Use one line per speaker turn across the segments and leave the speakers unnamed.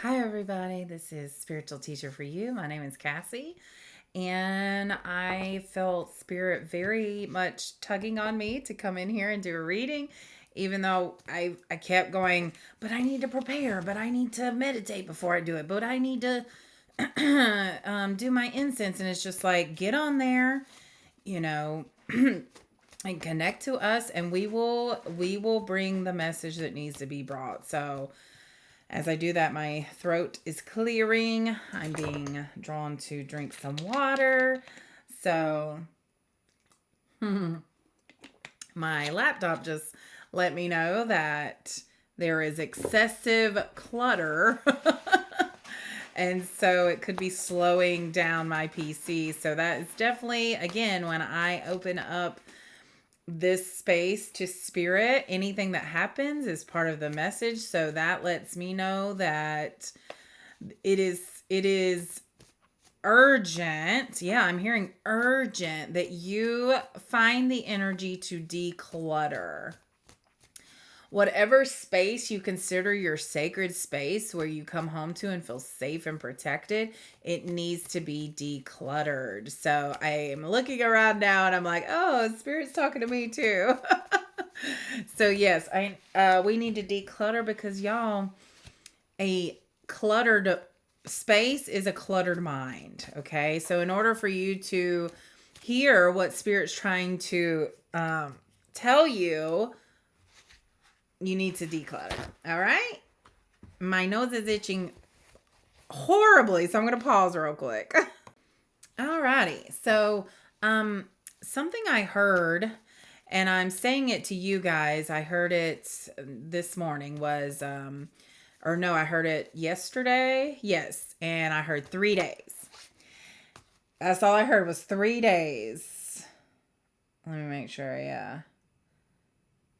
Hi, everybody. This is Spiritual Teacher for You. My name is Cassie, and I felt Spirit very much tugging on me to come in here and do a reading, even though I kept going, but I need to prepare, but I need to meditate before I do it, but I need to do my incense. And it's just like, get on there, you know. And connect to us, and we will bring the message that needs to be brought. So as I do that, my throat is clearing. I'm being drawn to drink some water. So, my laptop just let me know that there is excessive clutter. And so it could be slowing down my PC. So, that is definitely, again, when I open up this space to spirit, anything that happens is part of the message. So that lets me know that it is urgent. Yeah, I'm hearing urgent that you find the energy to declutter whatever space you consider your sacred space, where you come home to and feel safe and protected. It needs to be decluttered. So I am looking around now and I'm like, oh, Spirit's talking to me too. So yes, we need to declutter, because y'all, a cluttered space is a cluttered mind. Okay, so in order for you to hear what Spirit's trying to tell you, you need to declutter. All right. My nose is itching horribly, so I'm going to pause real quick. All righty. So, something I heard, and I'm saying it to you guys, I heard it this morning was, or no, I heard it yesterday. Yes. And I heard 3 days. That's all I heard was 3 days. Let me make sure. Yeah.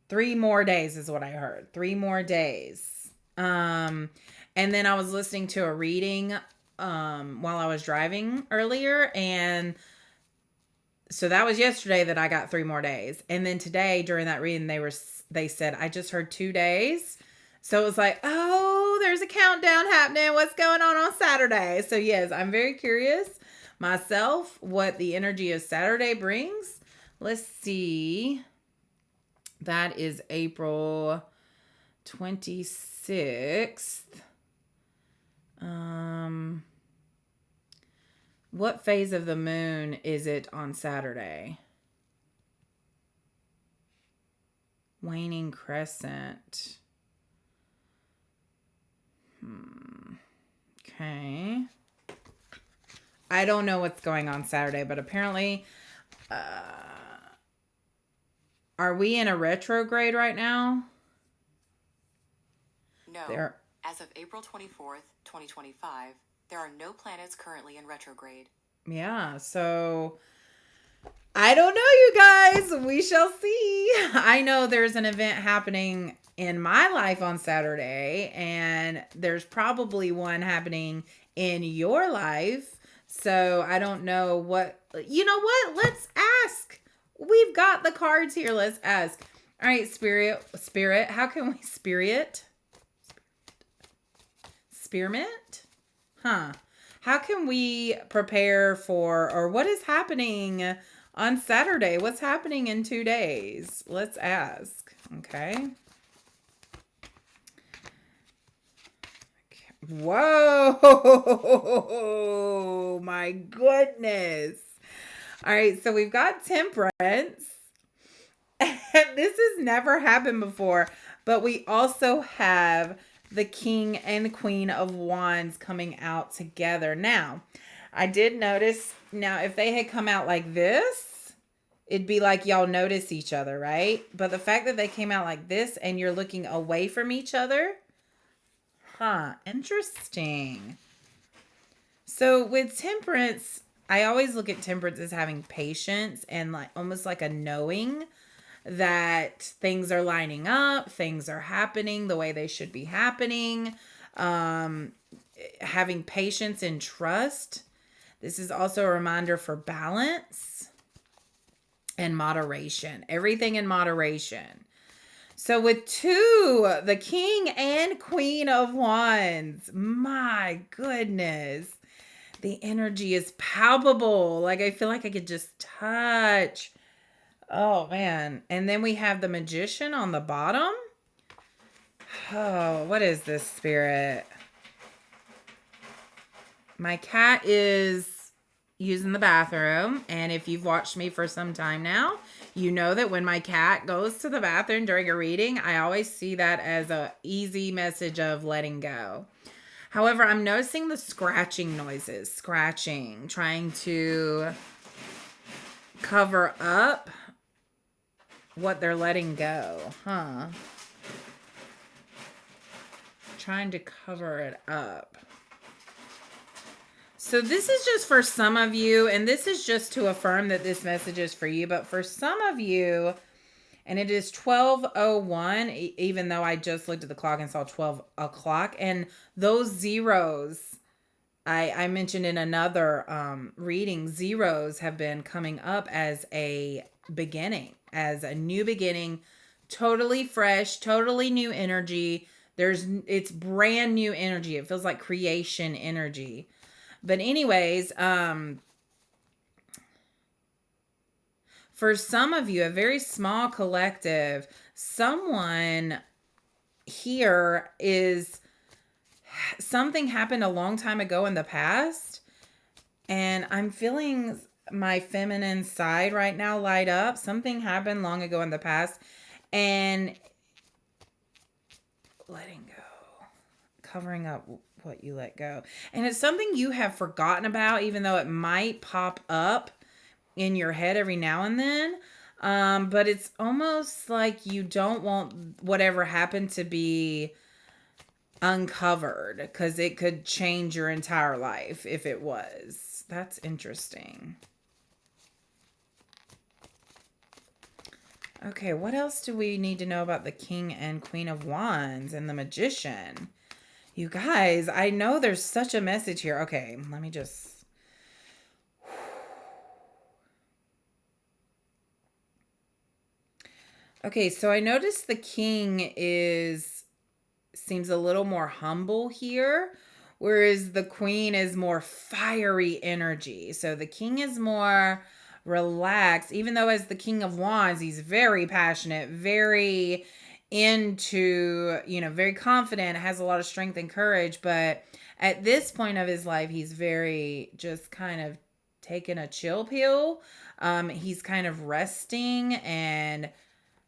3 more days is what I heard. 3 more days. And then I was listening to a reading while I was driving earlier, and so that was yesterday that I got 3 more days. And then today during that reading, they said I just heard 2 days. So it was like, oh, there's a countdown happening. What's going on Saturday? So yes, I'm very curious myself what the energy of Saturday brings. Let's see. That is April 26th. What phase of the moon is it on Saturday? Waning crescent. Okay. I don't know what's going on Saturday, but apparently, are we in a retrograde right now?
No.
There.
As of April 24th, 2025, there are no planets currently in retrograde.
Yeah, so I don't know, you guys. We shall see. I know there's an event happening in my life on Saturday, and there's probably one happening in your life. So I don't know what. You know what? Let's ask. We've got the cards here. Let's ask. All right, spirit. How can we spearmint? Huh? How can we prepare for, or what is happening on Saturday? What's happening in 2 days? Let's ask. Okay. Whoa, my goodness. All right, so we've got temperance. This has never happened before, but we also have the king and queen of wands coming out together. Now, I did notice, now if they had come out like this, it'd be like y'all notice each other, right? But the fact that they came out like this and you're looking away from each other, interesting. So with temperance, I always look at temperance as having patience and like almost like a knowing that things are lining up, things are happening the way they should be happening, having patience and trust. This is also a reminder for balance and moderation, everything in moderation. So with two, the King and Queen of Wands. My goodness. The energy is palpable. Like I feel like I could just touch. Oh man. And then we have the Magician on the bottom. Oh, what is this, Spirit? My cat is using the bathroom, and if you've watched me for some time now, you know that when my cat goes to the bathroom during a reading, I always see that as a easy message of letting go. However, I'm noticing the scratching noises, scratching, trying to cover up what they're letting go, huh? Trying to cover it up. So this is just for some of you, and this is just to affirm that this message is for you, but for some of you, and it is 12:01, even though I just looked at the clock and saw 12 o'clock, and those zeros, I mentioned in another reading, zeros have been coming up as a beginning, as a new beginning, totally fresh, totally new energy. It's brand new energy. It feels like creation energy. But anyways, for some of you, a very small collective, someone here is something happened a long time ago in the past, and I'm feeling my feminine side right now light up. Something happened long ago in the past, and letting go, covering up what you let go. And it's something you have forgotten about, even though it might pop up in your head every now and then. But it's almost like you don't want whatever happened to be uncovered, because it could change your entire life if it was. That's interesting. Okay, what else do we need to know about the King and Queen of Wands and the Magician? You guys, I know there's such a message here. Okay, let me just... Okay, so I noticed the King seems a little more humble here, whereas the Queen is more fiery energy. So the King is more relaxed, even though as the King of Wands, he's very passionate, very into, very confident, has a lot of strength and courage. But at this point of his life, he's very just kind of taking a chill pill. He's kind of resting and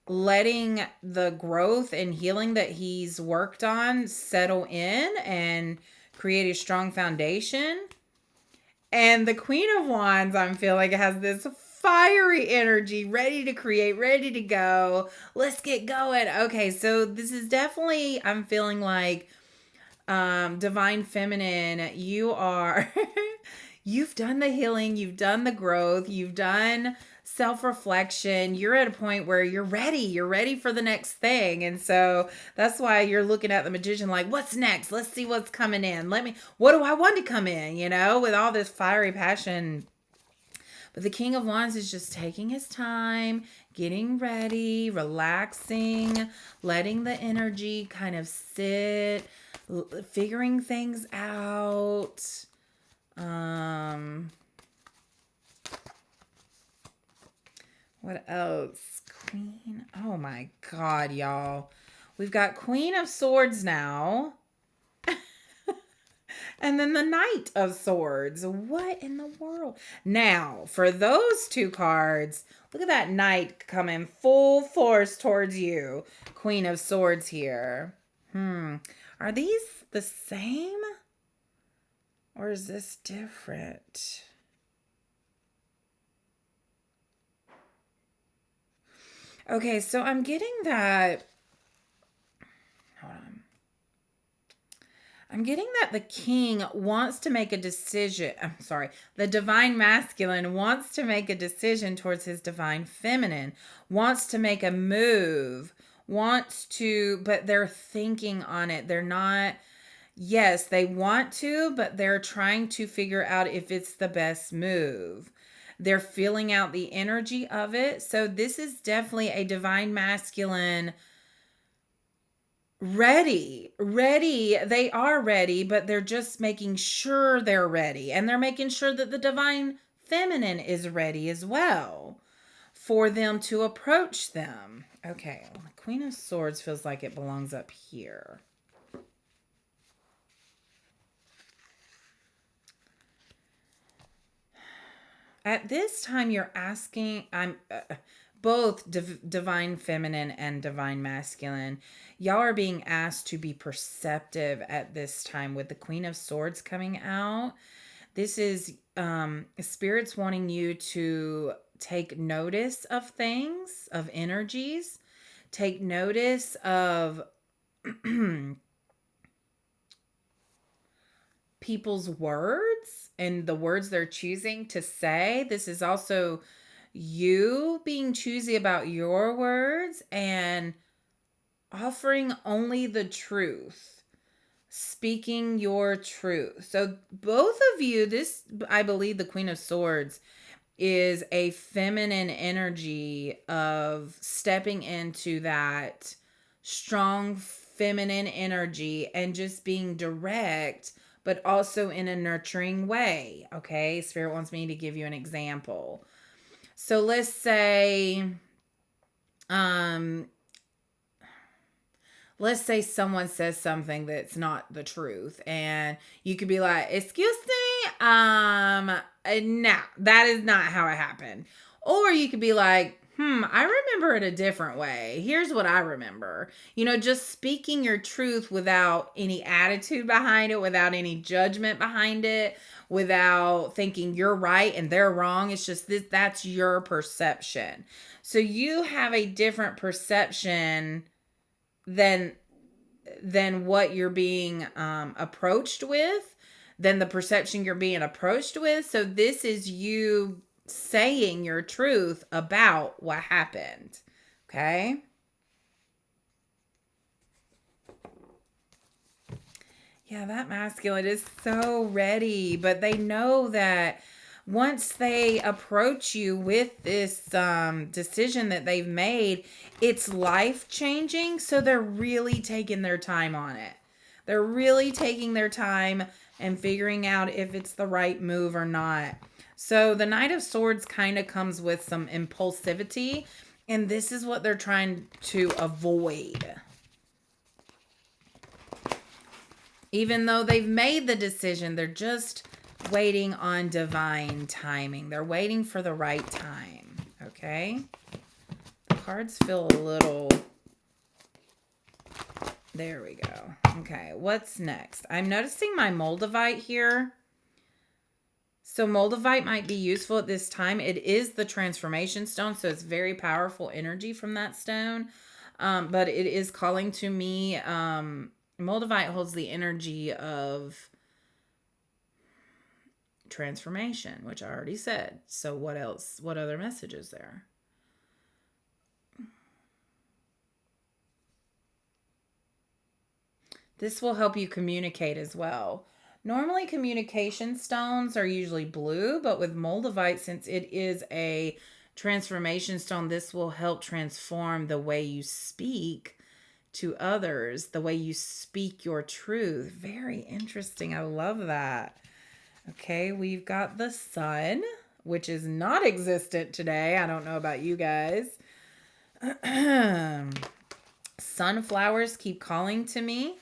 letting the growth and healing that he's worked on settle in and create a strong foundation. And the Queen of Wands, I'm feeling, has this fiery energy, ready to create, ready to go. Let's get going. Okay, so this is definitely, I'm feeling like divine feminine, you are you've done the healing, you've done the growth, you've done self-reflection. You're at a point where you're ready for the next thing. And so that's why you're looking at the Magician like, what's next? Let's see what's coming in. What do I want to come in, with all this fiery passion. But the King of Wands is just taking his time, getting ready, relaxing, letting the energy kind of sit, figuring things out. What else? Queen. Oh my God, y'all. We've got Queen of Swords now. And then the Knight of Swords. What in the world? Now, for those two cards, look at that Knight coming full force towards you. Queen of Swords here. Are these the same? Or is this different? Okay, so I'm getting that. Hold on. I'm getting that the King wants to make a decision. I'm sorry. The Divine Masculine wants to make a decision towards his Divine Feminine, wants to make a move, but they're thinking on it. They're not, yes, they want to, but they're trying to figure out if it's the best move. They're feeling out the energy of it. So this is definitely a Divine Masculine Ready. They are ready, but they're just making sure they're ready. And they're making sure that the divine feminine is ready as well for them to approach them. Okay, well, the Queen of Swords feels like it belongs up here. At this time, you're asking, I'm both divine feminine and divine masculine. Y'all are being asked to be perceptive at this time with the Queen of Swords coming out. This is spirits wanting you to take notice of things, of energies, take notice of people's words and the words they're choosing to say. This is also you being choosy about your words and offering only the truth, speaking your truth. So, both of you, this, I believe, the Queen of Swords is a feminine energy of stepping into that strong feminine energy and just being direct, but also in a nurturing way. Okay, Spirit wants me to give you an example. So um let's say someone says something that's not the truth, and you could be like, excuse me, no, that is not how it happened. Or you could be like, I remember it a different way. Here's what I remember. Just speaking your truth without any attitude behind it, without any judgment behind it, without thinking you're right and they're wrong. It's just that's your perception. So you have a different perception than what you're being approached with, than the perception you're being approached with. So this is you saying your truth about what happened. Okay. Yeah, that masculine is so ready, but they know that once they approach you with this decision that they've made, it's life changing. So they're really taking their time on it. They're really taking their time and figuring out if it's the right move or not. So the Knight of Swords kind of comes with some impulsivity, and this is what they're trying to avoid. Even though they've made the decision, they're just waiting on divine timing. They're waiting for the right time. Okay? The cards feel a little... There we go. Okay, what's next? I'm noticing my Moldavite here. So Moldavite might be useful at this time. It is the transformation stone, so it's very powerful energy from that stone. But it is calling to me... Moldavite holds the energy of transformation, which I already said. So what else? What other message is there? This will help you communicate as well. Normally, communication stones are usually blue, but with Moldavite, since it is a transformation stone, this will help transform the way you speak to others, the way you speak your truth. Very interesting. I love that. Okay, we've got the sun, which is not existent today. I don't know about you guys. Sunflowers keep calling to me.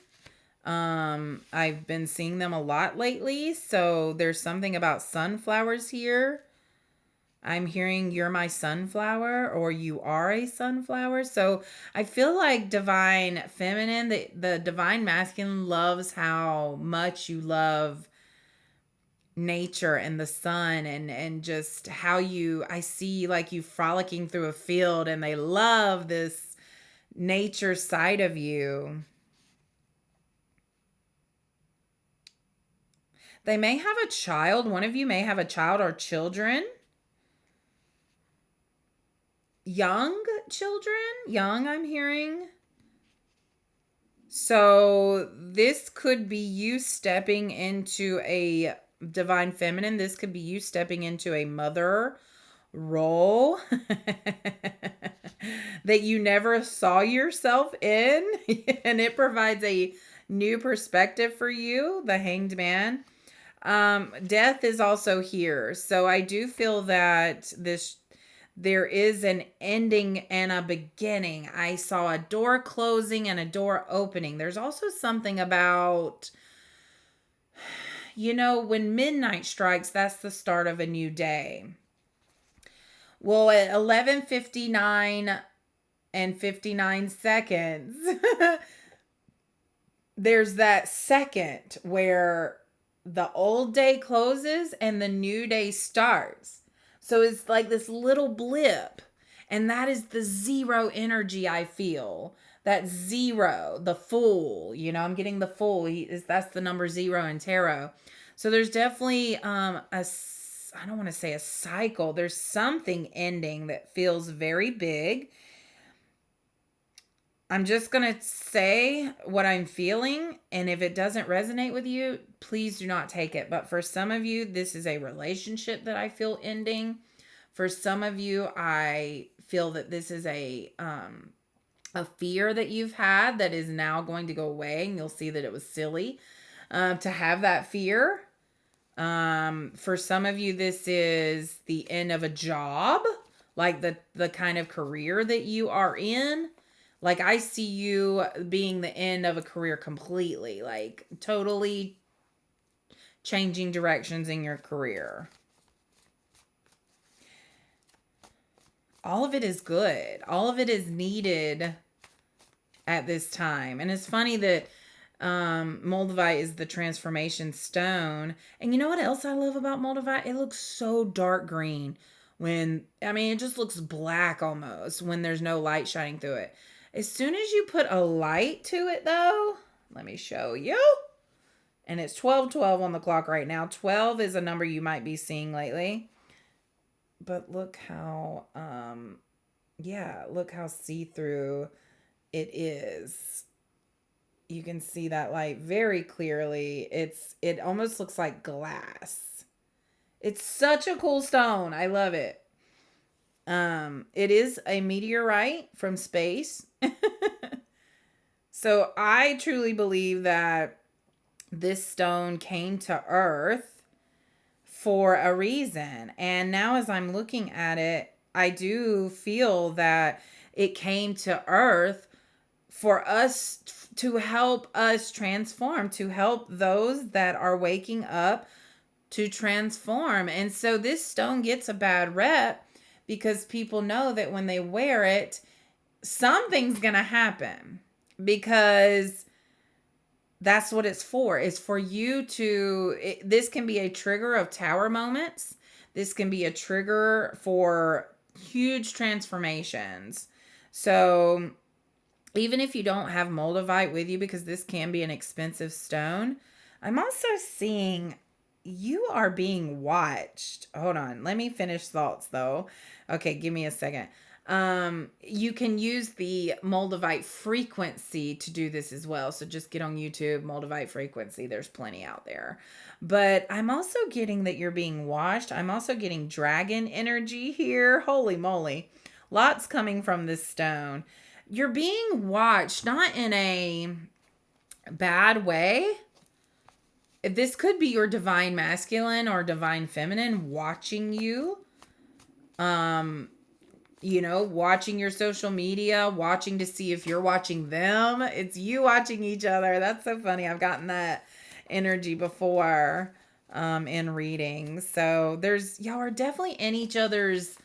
I've been seeing them a lot lately, so there's something about sunflowers here. I'm hearing you're my sunflower, or you are a sunflower. So I feel like divine feminine, the divine masculine loves how much you love nature and the sun, and just how I see like you frolicking through a field, and they love this nature side of you. They may have a child. One of you may have a child or children. Young children. Young, I'm hearing. So this could be you stepping into a divine feminine. This could be you stepping into a mother role that you never saw yourself in, and it provides a new perspective for you, the Hanged Man. Death is also here. So I do feel that there is an ending and a beginning. I saw a door closing and a door opening. There's also something about, when midnight strikes, that's the start of a new day. Well, at 11:59 and 59 seconds, there's that second where the old day closes and the new day starts. So it's like this little blip. And that is the zero energy I feel. That zero, the fool. I'm getting the fool. That's the number zero in tarot. So there's definitely I don't want to say a cycle. There's something ending that feels very big. I'm just going to say what I'm feeling, and if it doesn't resonate with you, please do not take it. But for some of you, this is a relationship that I feel ending. For some of you, I feel that this is a fear that you've had that is now going to go away, and you'll see that it was silly to have that fear. For some of you, this is the end of a job, like the kind of career that you are in. Like, I see you being the end of a career completely, like totally changing directions in your career. All of it is good. All of it is needed at this time. And it's funny that Moldavite is the transformation stone. And you know what else I love about Moldavite? It looks so dark green it just looks black almost when there's no light shining through it. As soon as you put a light to it, though, let me show you. And it's 12:12 on the clock right now. 12 is a number you might be seeing lately. But look how, look how see-through it is. You can see that light very clearly. It almost looks like glass. It's such a cool stone. I love it. It is a meteorite from space. So I truly believe that this stone came to Earth for a reason. And now as I'm looking at it, I do feel that it came to Earth for us to help us transform, to help those that are waking up to transform. And so this stone gets a bad rep because people know that when they wear it, something's going to happen, because that's what it's for. It's for you to, this can be a trigger of tower moments. This can be a trigger for huge transformations. So even if you don't have Moldavite with you, because this can be an expensive stone, I'm also seeing you are being watched. Hold on. Let me finish thoughts though. Okay, give me a second. You can use the Moldavite frequency to do this as well. So just get on YouTube, Moldavite frequency. There's plenty out there. But I'm also getting that you're being watched. I'm also getting dragon energy here. Holy moly. Lots coming from this stone. You're being watched, not in a bad way. This could be your divine masculine or divine feminine watching you. Watching your social media, watching to see if you're watching them. It's you watching each other. That's so funny. I've gotten that energy before in readings. So y'all are definitely in each other's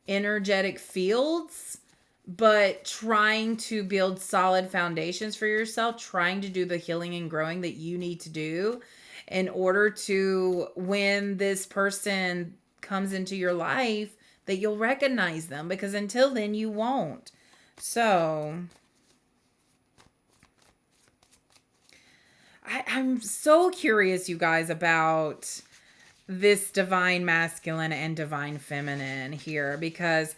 energetic fields, but trying to build solid foundations for yourself, trying to do the healing and growing that you need to do in order to, when this person comes into your life, that you'll recognize them, because until then you won't. So I'm so curious, you guys, about this divine masculine and divine feminine here, because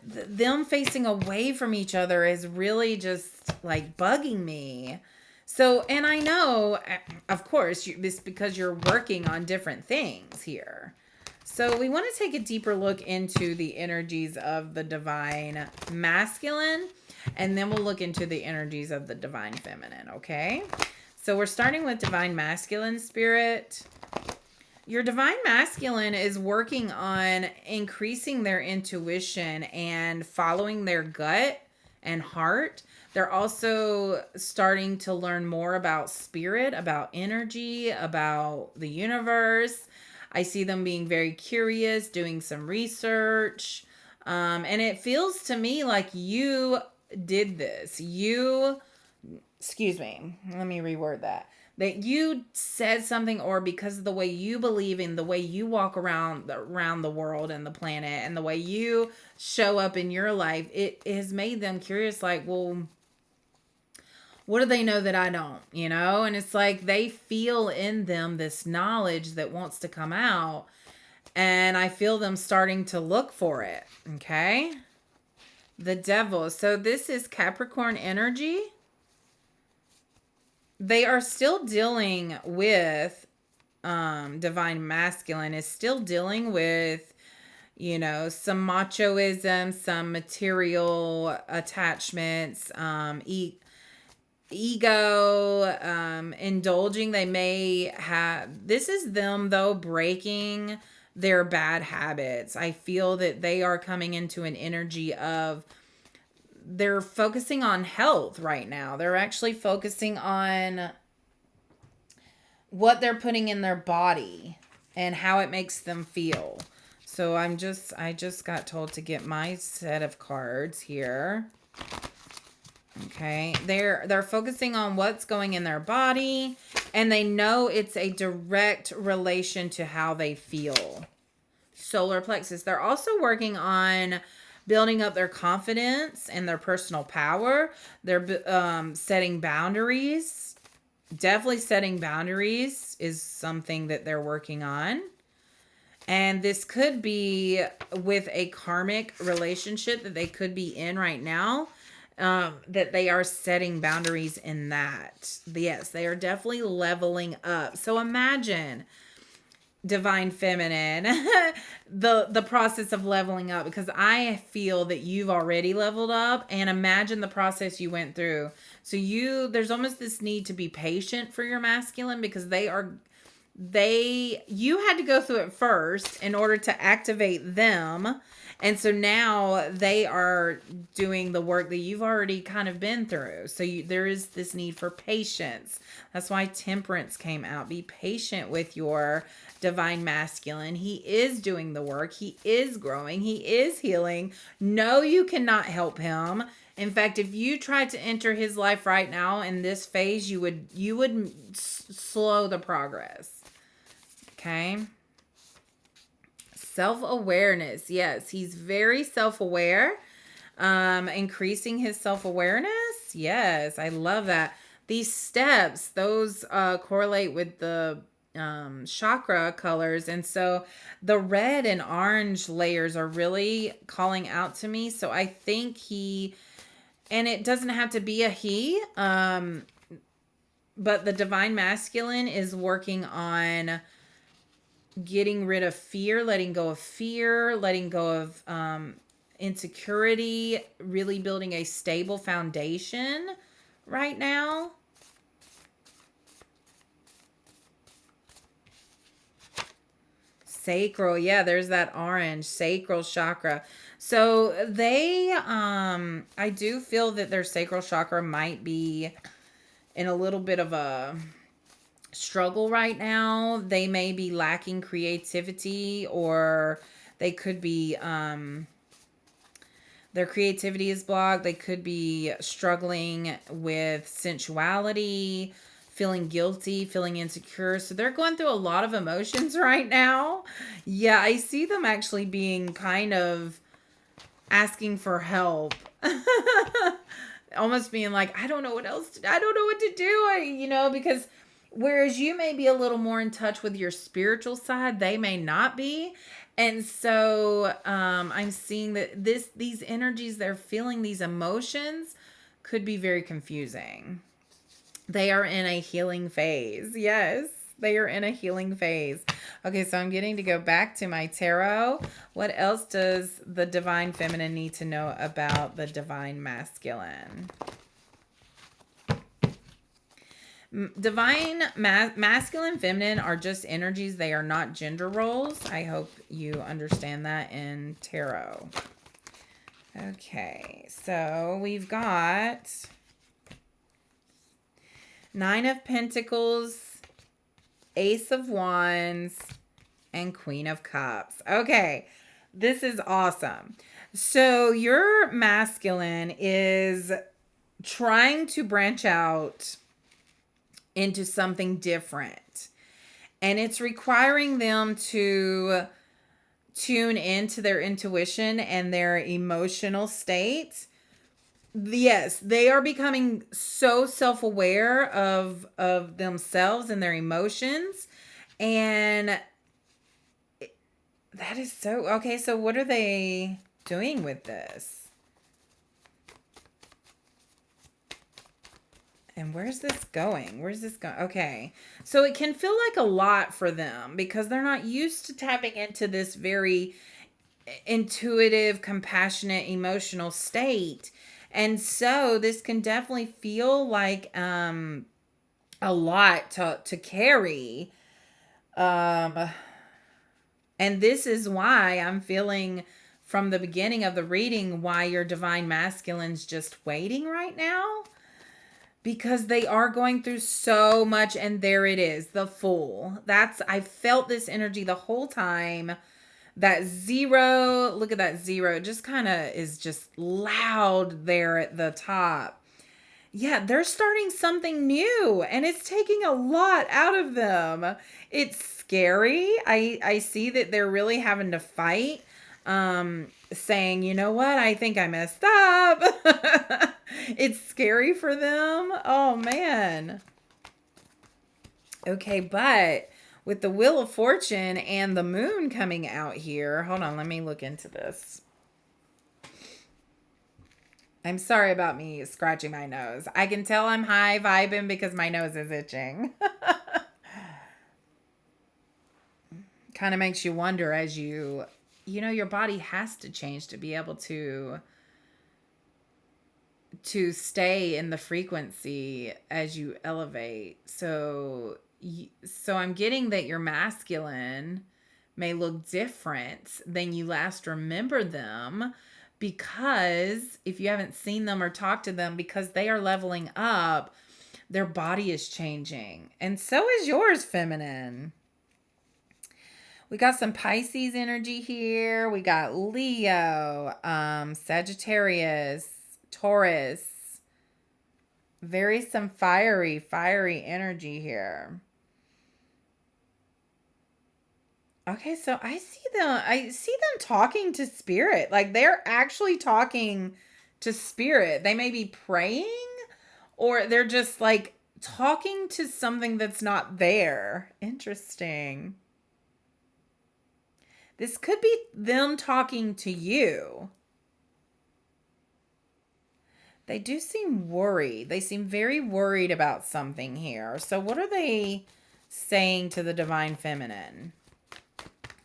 them facing away from each other is really just like bugging me. So, and I know, of course, this because you're working on different things here. So we want to take a deeper look into the energies of the divine masculine, and then we'll look into the energies of the divine feminine, okay? So we're starting with divine masculine spirit. Your divine masculine is working on increasing their intuition and following their gut and heart. They're also starting to learn more about spirit, about energy, about the universe. I see them being very curious, doing some research. And it feels to me like you did this. Excuse me, let me reword that you said something, or because of the way you believe in the way you walk around the world and the planet and the way you show up in your life, it has made them curious, like, well, what do they know that I don't, and it's like they feel in them this knowledge that wants to come out, and I feel them starting to look for it. Okay, the devil. So this is Capricorn energy. They are still dealing with divine masculine is still dealing with some machoism, some material attachments, ego, indulging. They may have, this is them though breaking their bad habits. I feel that they are coming into an energy of, they're focusing on health right now. They're actually focusing on what they're putting in their body and how it makes them feel. So I just got told to get my set of cards here. Okay. They're focusing on what's going in their body, and they know it's a direct relation to how they feel. Solar plexus. They're also working on building up their confidence and their personal power. They're setting boundaries. Definitely setting boundaries is something that they're working on. And this could be with a karmic relationship that they could be in right now, that they are setting boundaries in that. Yes, they are definitely leveling up. So imagine, divine feminine, the process of leveling up, because I feel that you've already leveled up, and imagine the process you went through. So there's almost this need to be patient for your masculine, because you had to go through it first in order to activate them. And so now they are doing the work that you've already kind of been through. So there is this need for patience. That's why temperance came out. Be patient with your divine masculine. He is doing the work. He is growing. He is healing. No, you cannot help him. In fact, if you tried to enter his life right now in this phase, you would slow the progress. Okay. Self-awareness. Yes, he's very self-aware. Increasing his self-awareness. Yes, I love that. These steps, those correlate with the chakra colors. And so the red and orange layers are really calling out to me. So I think and it doesn't have to be a he, but the divine masculine is working on getting rid of fear, letting go of insecurity, really building a stable foundation right now. Sacral, yeah, there's that orange, sacral chakra. So I do feel that their sacral chakra might be in a little bit of a struggle right now. They may be lacking creativity, or they could be their creativity is blocked. They could be struggling with sensuality, feeling guilty, feeling insecure. So they're going through a lot of emotions right now. Yeah, I see them actually being kind of asking for help. Almost being like, I don't know what else I don't know what to do. Because whereas you may be a little more in touch with your spiritual side, they may not be. And so I'm seeing that these energies they're feeling, these emotions, could be very confusing. They are in a healing phase. Yes. They are in a healing phase. Okay, so I'm getting to go back to my tarot. What else does the divine feminine need to know about the divine masculine? Masculine, feminine are just energies. They are not gender roles. I hope you understand that in tarot. Okay, so we've got Nine of Pentacles, Ace of Wands, and Queen of Cups. Okay, this is awesome. So your masculine is trying to branch out into something different. And it's requiring them to tune into their intuition and their emotional state. Yes, they are becoming so self-aware of themselves and their emotions. And that is so okay. So what are they doing with this? And where's this going? Where's this going? Okay. So it can feel like a lot for them because they're not used to tapping into this very intuitive, compassionate, emotional state. And so this can definitely feel like a lot to carry. And this is why I'm feeling from the beginning of the reading why your divine masculine's just waiting right now. Because they are going through so much, and there it is, the Fool. I felt this energy the whole time. That zero, look at that zero, just kind of is just loud there at the top. Yeah, they're starting something new, and it's taking a lot out of them. It's scary. I see that they're really having to fight, saying, you know what, I think I messed up. It's scary for them. Oh, man. Okay, but with the Wheel of Fortune and the moon coming out here, hold on, let me look into this. I'm sorry about me scratching my nose. I can tell I'm high vibing because my nose is itching. Kind of makes you wonder as your body has to change to be able to stay in the frequency as you elevate. So I'm getting that your masculine may look different than you last remember them, because if you haven't seen them or talked to them, because they are leveling up, their body is changing. And so is yours, feminine. We got some Pisces energy here. We got Leo, Sagittarius, Taurus. Some fiery energy here. Okay, so I see them talking to spirit. Like they're actually talking to spirit. They may be praying, or they're just like talking to something that's not there. Interesting. This could be them talking to you. They do seem worried. They seem very worried about something here. So what are they saying to the divine feminine?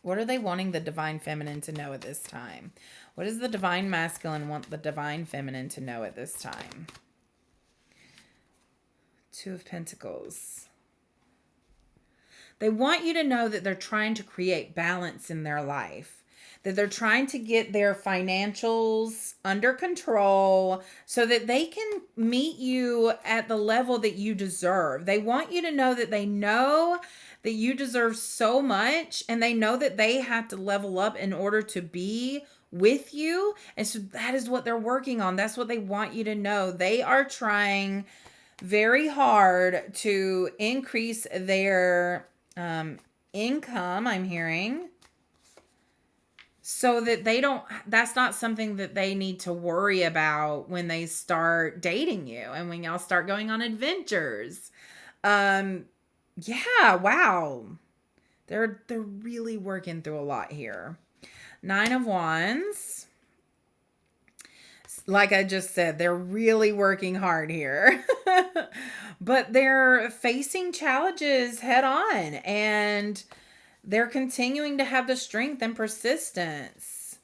What are they wanting the divine feminine to know at this time? What does the divine masculine want the divine feminine to know at this time? Two of Pentacles. They want you to know that they're trying to create balance in their life, that they're trying to get their financials under control so that they can meet you at the level that you deserve. They want you to know that they know that you deserve so much, and they know that they have to level up in order to be with you. And so that is what they're working on. That's what they want you to know. They are trying very hard to increase their income, I'm hearing, so that that's not something that they need to worry about when they start dating you and when y'all start going on adventures. Yeah, wow. They're really working through a lot here. Nine of Wands. Like I just said, they're really working hard here. But they're facing challenges head on, and they're continuing to have the strength and persistence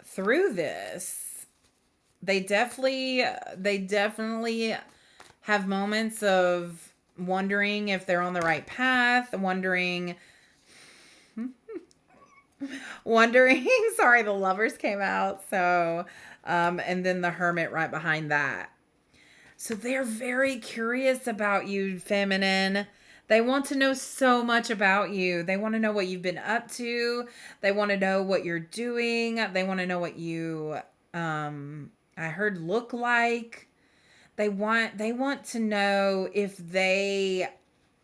through this. They definitely have moments of wondering if they're on the right path, wondering, sorry, the lovers came out. So, and then the hermit right behind that. So they're very curious about you, feminine. They want to know so much about you. They want to know what you've been up to. They want to know what you're doing. They want to know what you I heard look like. They want to know if they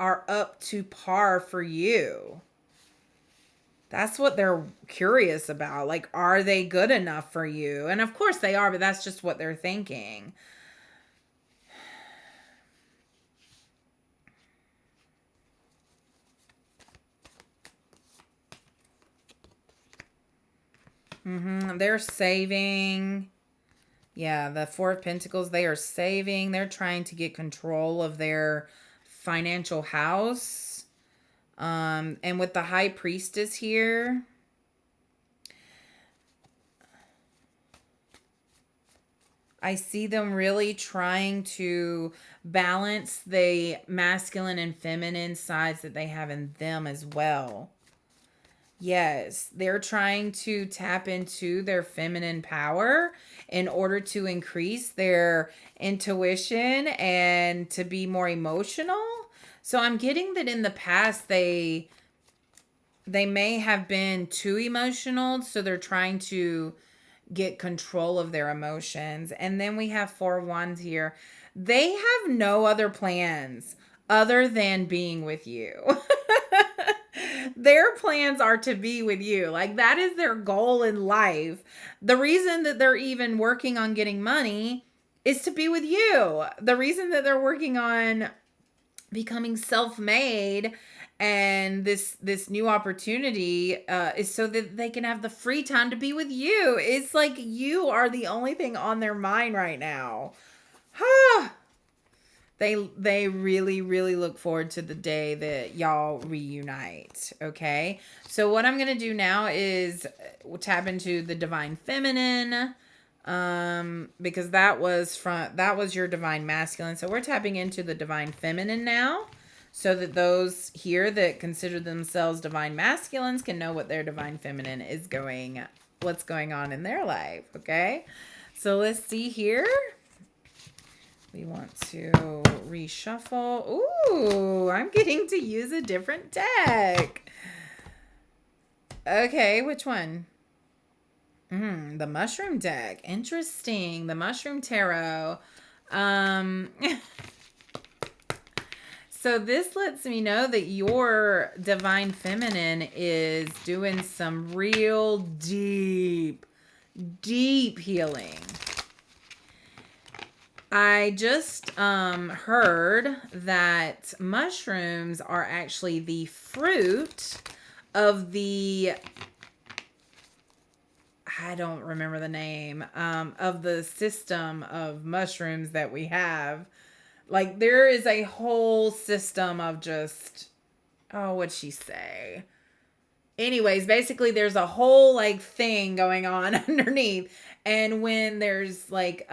are up to par for you. That's what they're curious about. Like, are they good enough for you? And of course they are, but that's just what they're thinking. They're saving. Yeah, the Four of Pentacles, they are saving. They're trying to get control of their financial house. And with the High Priestess here, I see them really trying to balance the masculine and feminine sides that they have in them as well. Yes, they're trying to tap into their feminine power in order to increase their intuition and to be more emotional. So I'm getting that in the past they may have been too emotional, so they're trying to get control of their emotions. And then we have Four of Wands here. They have no other plans other than being with you. Their plans are to be with you. Like, that is their goal in life. The reason that they're even working on getting money is to be with you. The reason that they're working on becoming self-made and this new opportunity is so that they can have the free time to be with you. It's like you are the only thing on their mind right now. They really look forward to the day that y'all reunite. Okay, so what I'm gonna do now is tap into the divine feminine, because that was your divine masculine. So we're tapping into the divine feminine now, so that those here that consider themselves divine masculines can know what their divine feminine is what's going on in their life. Okay, so let's see here. We want to reshuffle. Ooh, I'm getting to use a different deck. Okay, which one? The mushroom deck. Interesting. The mushroom tarot. Um, so this lets me know that your divine feminine is doing some real deep healing. I just heard that mushrooms are actually the fruit of the, I don't remember the name, of the system of mushrooms that we have. Like, there is a whole system of just, oh, what'd she say? Anyways, basically there's a whole like thing going on underneath. And when there's like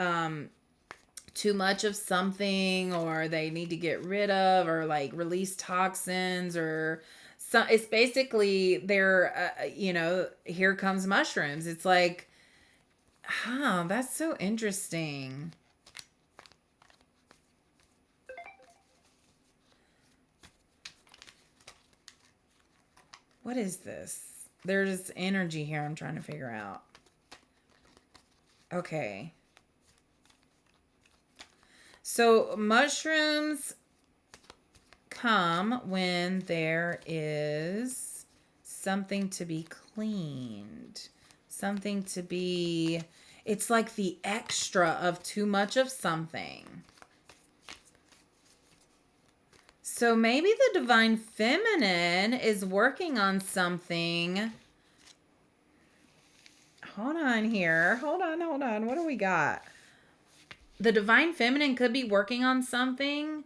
too much of something, or they need to get rid of or like release toxins, or so, it's basically they're here comes mushrooms. It's like, that's so interesting. What is this? There's energy here I'm trying to figure out. Okay. So mushrooms come when there is something to be cleaned, something to be, it's like the extra of too much of something. So maybe the divine feminine is working on something. Hold on here. Hold on. What do we got? The divine feminine could be working on something,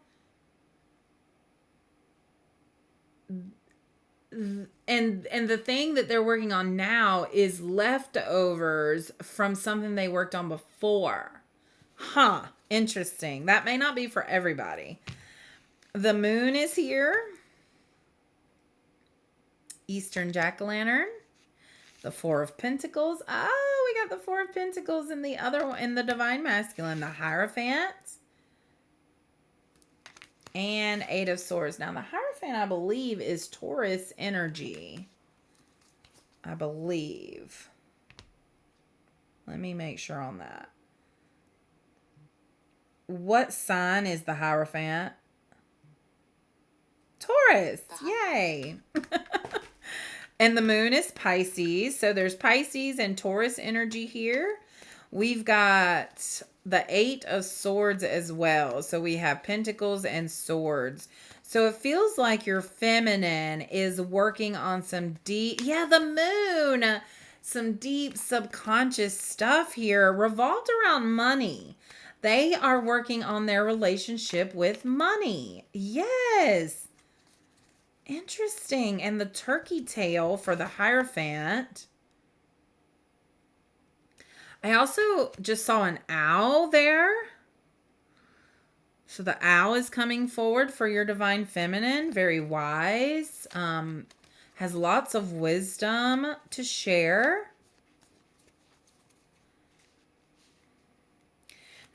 and the thing that they're working on now is leftovers from something they worked on before. Huh, interesting. That may not be for everybody. The moon is here. Eastern jack-o'-lantern. The Four of Pentacles. Oh, we got the Four of Pentacles in the other one, in the divine masculine. The Hierophant. And Eight of Swords. Now, the Hierophant, I believe, is Taurus energy. I believe. Let me make sure on that. What sign is the Hierophant? Taurus. Yay. And the moon is Pisces. So there's Pisces and Taurus energy here. We've got the Eight of Swords as well. So we have Pentacles and Swords. So it feels like your feminine is working on some deep, the moon, some deep subconscious stuff here revolved around money. They are working on their relationship with money. Yes. Interesting. And the turkey tail for the Hierophant. I also just saw an owl there. So the owl is coming forward for your divine feminine. Very wise. Has lots of wisdom to share.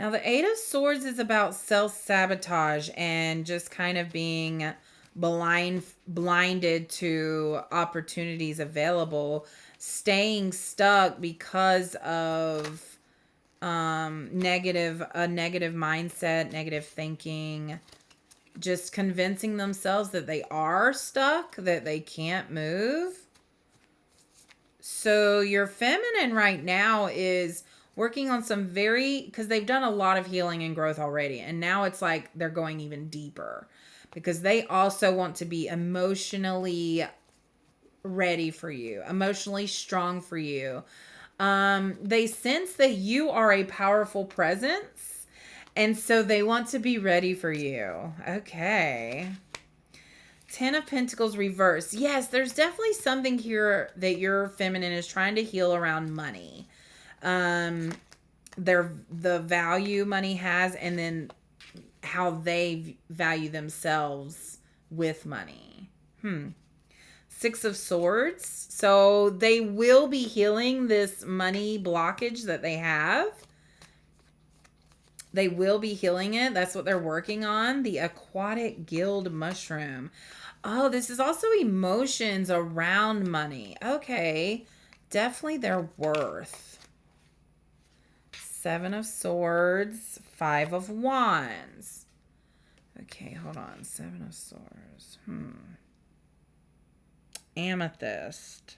Now the Eight of Swords is about self-sabotage and just kind of being blinded to opportunities available, staying stuck because of negative mindset, negative thinking, just convincing themselves that they are stuck, that they can't move. So your feminine right now is working on some because they've done a lot of healing and growth already, and now it's like they're going even deeper because they also want to be emotionally ready for you, emotionally strong for you. They sense that you are a powerful presence, and so they want to be ready for you. Okay. Ten of Pentacles reverse. Yes, there's definitely something here that your feminine is trying to heal around money. The value money has, and then how they value themselves with money. Six of Swords. So they will be healing this money blockage that they have. They will be healing it. That's what they're working on. The aquatic guild mushroom. Oh, this is also emotions around money. Okay. Definitely their worth. Seven of Swords. Five of Wands. Okay, hold on. Seven of Swords. Amethyst.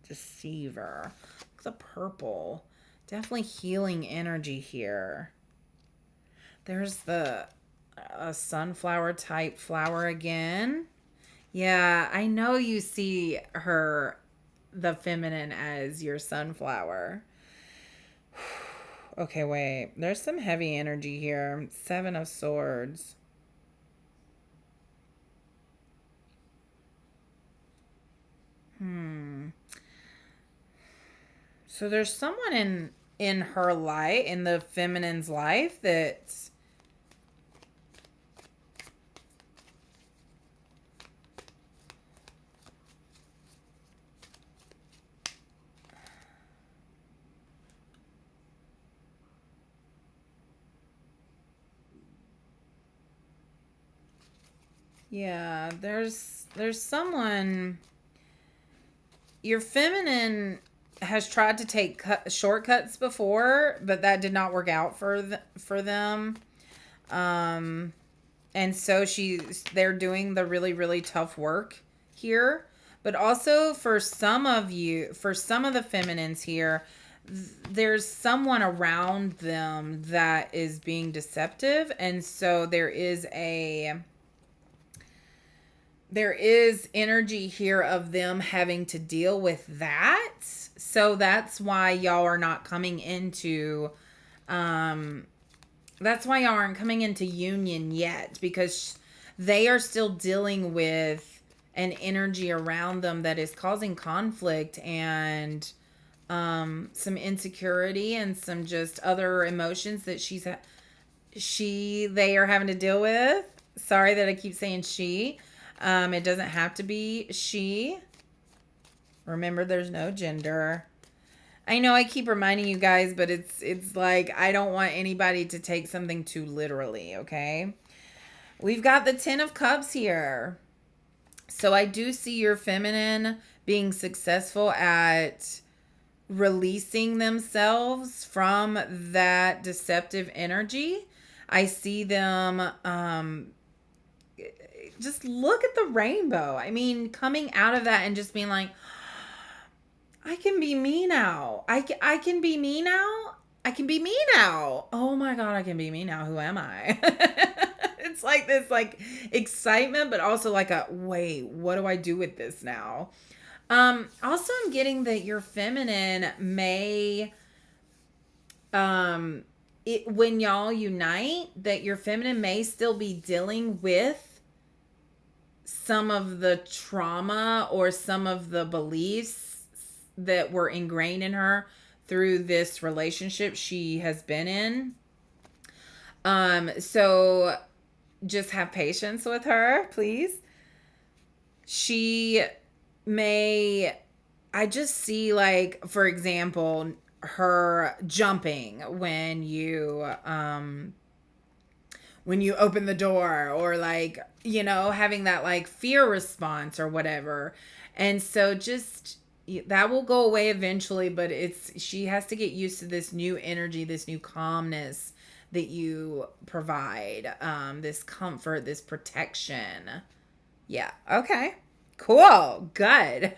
Deceiver. Look at the purple. Definitely healing energy here. There's the sunflower type flower again. Yeah, I know you see her, the feminine, as your sunflower. Okay, wait. There's some heavy energy here. Seven of Swords. So there's someone in her life, in the feminine's life, that's there's someone. Your feminine has tried to take shortcuts before, but that did not work out for them. And so they're doing the really, really tough work here. But also for some of the feminines here, there's someone around them that is being deceptive. And so there is energy here of them having to deal with that. So that's why y'all are not coming into That's why y'all aren't coming into union yet, because they are still dealing with an energy around them that is causing conflict and some insecurity and some just other emotions that they are having to deal with. Sorry that I keep saying she. It doesn't have to be she. Remember, there's no gender. I know I keep reminding you guys, but it's like I don't want anybody to take something too literally, okay? We've got the 10 of Cups here. So I do see your feminine being successful at releasing themselves from that deceptive energy. I see them just look at the rainbow. I mean, coming out of that and just being like, I can be me now. I can be me now. I can be me now. Oh my God, I can be me now. Who am I? It's like this like excitement, but also like a wait, what do I do with this now? Also I'm getting that your feminine may when y'all unite, that your feminine may still be dealing with some of the trauma or some of the beliefs that were ingrained in her through this relationship she has been in. So just have patience with her, please. She may, I just see, like, for example, her jumping when you open the door, or like, having that like fear response or whatever. And so just that will go away eventually, but she has to get used to this new energy, this new calmness that you provide, this comfort, this protection. Yeah. Okay. Cool. Good.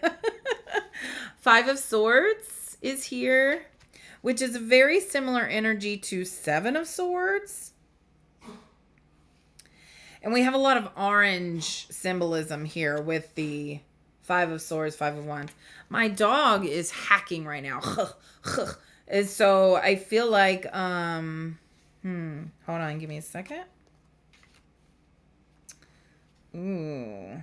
Five of Swords is here, which is a very similar energy to Seven of Swords. And we have a lot of orange symbolism here with the Five of Swords, Five of Wands. My dog is hacking right now. And so I feel like, hold on, give me a second. Ooh.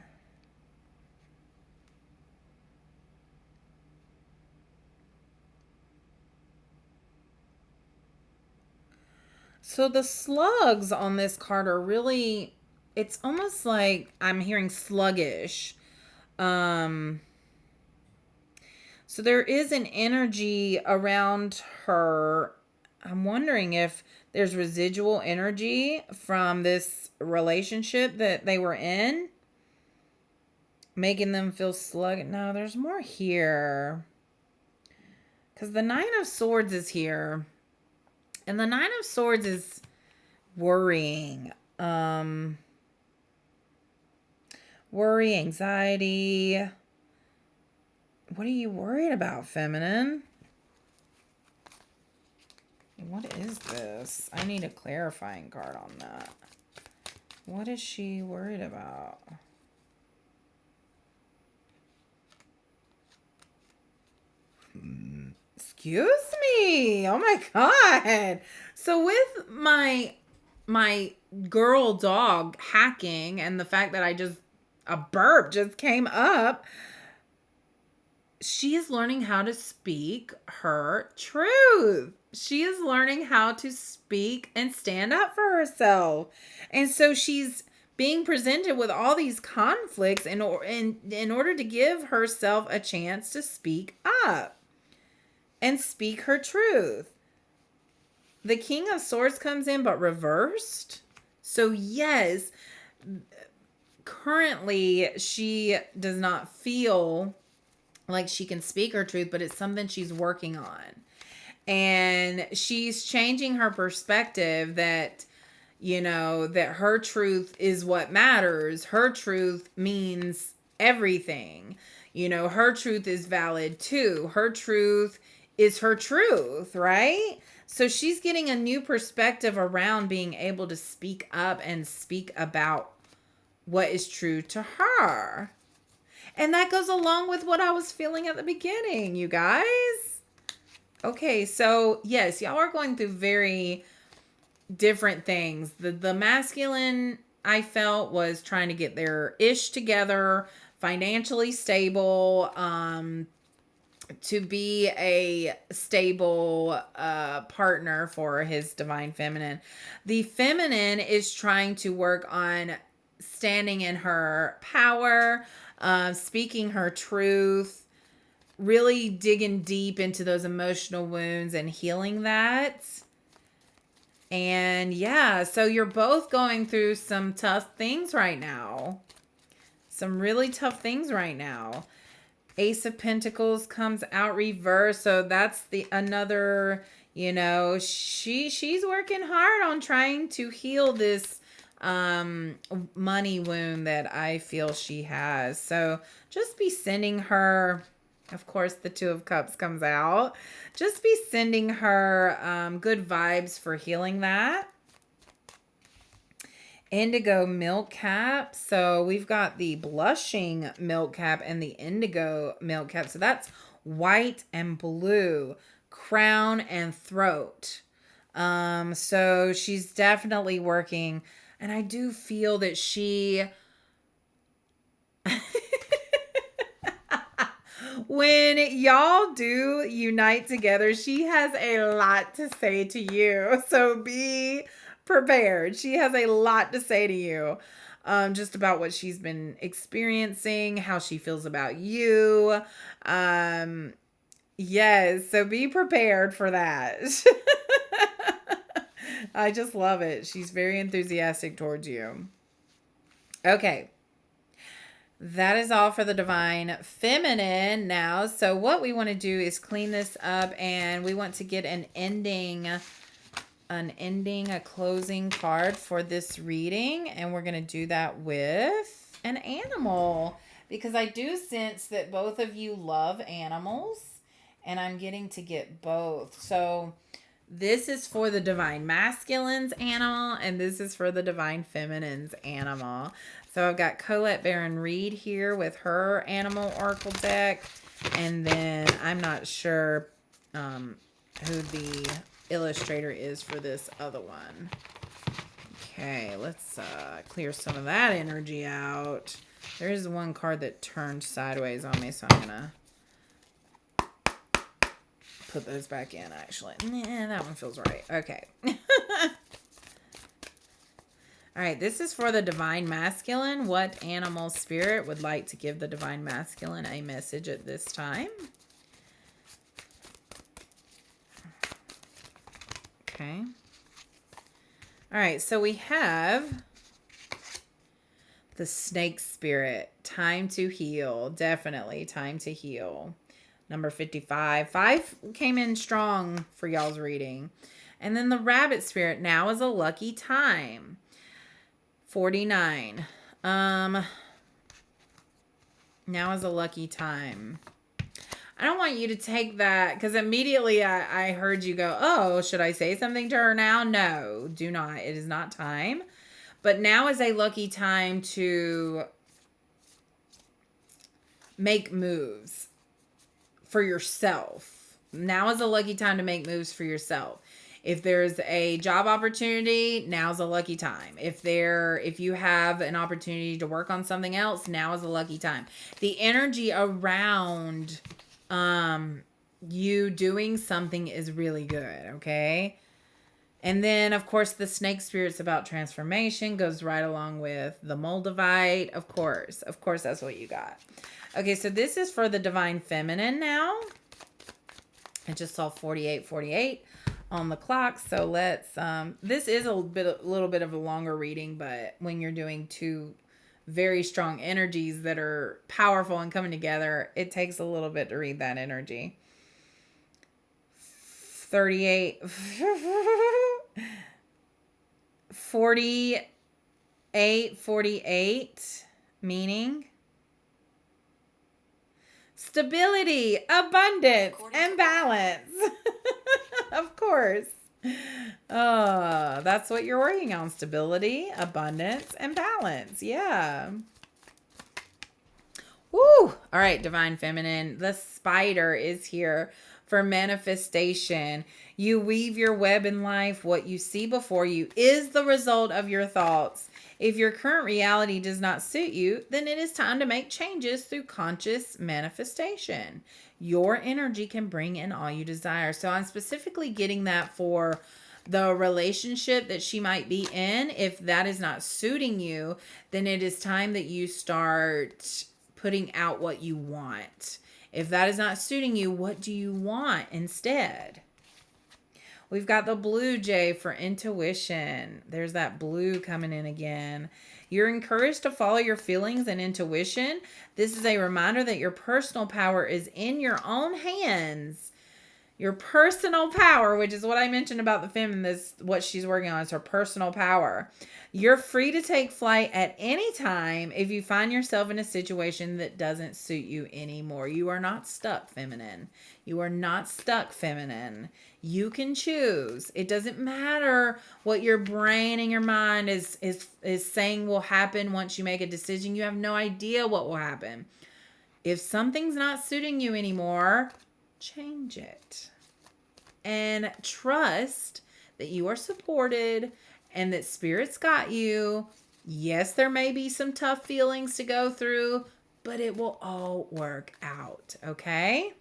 So the slugs on this card are really, it's almost like I'm hearing sluggish. So there is an energy around her. I'm wondering if there's residual energy from this relationship that they were in, making them feel sluggish. No, there's more here. Because the Nine of Swords is here. And the Nine of Swords is worrying. Worry, anxiety. What are you worried about, feminine? What is this? I need a clarifying card on that. What is she worried about? Excuse me. Oh my God. So with my girl dog hacking and the fact that a burp just came up, she is learning how to speak her truth. She is learning how to speak and stand up for herself. And so she's being presented with all these conflicts in order to give herself a chance to speak up and speak her truth. The King of Swords comes in, but reversed. So yes, currently she does not feel like she can speak her truth, but it's something she's working on. And she's changing her perspective that, that her truth is what matters. Her truth means everything. Her truth is valid too. Her truth is her truth, right? So she's getting a new perspective around being able to speak up and speak about what is true to her. And that goes along with what I was feeling at the beginning, you guys. Okay, so yes, y'all are going through very different things. The masculine I felt was trying to get their ish together, financially stable, to be a stable partner for his divine feminine. The feminine is trying to work on standing in her power, speaking her truth, really digging deep into those emotional wounds and healing that. And yeah, so you're both going through some tough things right now. Some really tough things right now. Ace of Pentacles comes out reverse, so that's the another, she's working hard on trying to heal this money wound that I feel she has. So just be sending her, of course, the Two of Cups comes out. Just be sending her good vibes for healing that. Indigo milk cap. So we've got the blushing milk cap and the indigo milk cap. So that's white and blue, crown and throat. So she's definitely working, and I do feel that she when y'all do unite together, she has a lot to say to you. So be prepared. She has a lot to say to you. Just about what she's been experiencing, how she feels about you. Yes, so be prepared for that. I just love it. She's very enthusiastic towards you. Okay. That is all for the divine feminine now. So what we want to do is clean this up, and we want to get a closing card for this reading. And we're going to do that with an animal, because I do sense that both of you love animals, and I'm getting to get both. So this is for the divine masculine's animal, and this is for the divine feminine's animal. So I've got Colette Baron Reed here with her animal oracle deck. And then I'm not sure who the illustrator is for this other one. Okay, let's clear some of that energy out. There is one card that turned sideways on me, so I'm going to put those back in, actually. Nah, that one feels right. Okay. All right, this is for the divine masculine. What animal spirit would like to give the divine masculine a message at this time? Okay. All right, so we have the snake spirit. Time to heal. Definitely time to heal. Number 55. 5 came in strong for y'all's reading. And then the rabbit spirit. Now is a lucky time. 49. Now is a lucky time. I don't want you to take that, because immediately I heard you go, oh, should I say something to her now? No, do not. It is not time. But now is a lucky time to make moves for yourself. Now is a lucky time to make moves for yourself. If there's a job opportunity, now's a lucky time. If you have an opportunity to work on something else, now is a lucky time. The energy around you doing something is really good, okay? And then, of course, the snake spirit's about transformation, goes right along with the Moldavite. Of course, that's what you got. Okay, so this is for the divine feminine now. I just saw 48 on the clock. So let's, this is a little bit of a longer reading, but when you're doing two very strong energies that are powerful and coming together, it takes a little bit to read that energy. 38, 48, meaning stability, abundance, and balance. Of course. That's what you're working on. Stability, abundance, and balance. Yeah. Woo! All right, Divine Feminine, the spider is here for manifestation. You weave your web in life. What you see before you is the result of your thoughts. If your current reality does not suit you, then it is time to make changes through conscious manifestation. Your energy can bring in all you desire. So I'm specifically getting that for the relationship that she might be in. If that is not suiting you, then it is time that you start putting out what you want. If that is not suiting you, what do you want instead? We've got the blue jay for intuition. There's that blue coming in again. You're encouraged to follow your feelings and intuition. This is a reminder that your personal power is in your own hands. Your personal power, which is what I mentioned about the feminist, what she's working on is her personal power. You're free to take flight at any time if you find yourself in a situation that doesn't suit you anymore. You are not stuck, feminine. You are not stuck, feminine. You can choose. It doesn't matter what your brain and your mind is saying will happen once you make a decision. You have no idea what will happen. If something's not suiting you anymore, change it. And trust that you are supported and that Spirit's got you. Yes, there may be some tough feelings to go through, but it will all work out, okay?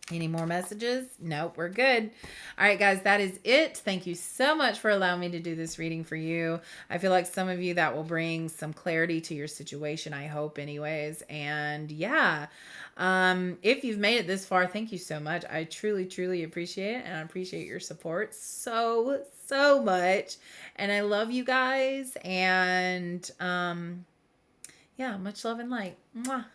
Any more messages? Nope, we're good. All right, guys, that is it. Thank you so much for allowing me to do this reading for you. I feel like some of you that will bring some clarity to your situation, I hope, anyways. And yeah, if you've made it this far, thank you so much. I truly, truly appreciate it. And I appreciate your support so, so much. And I love you guys. And yeah, much love and light. Mwah.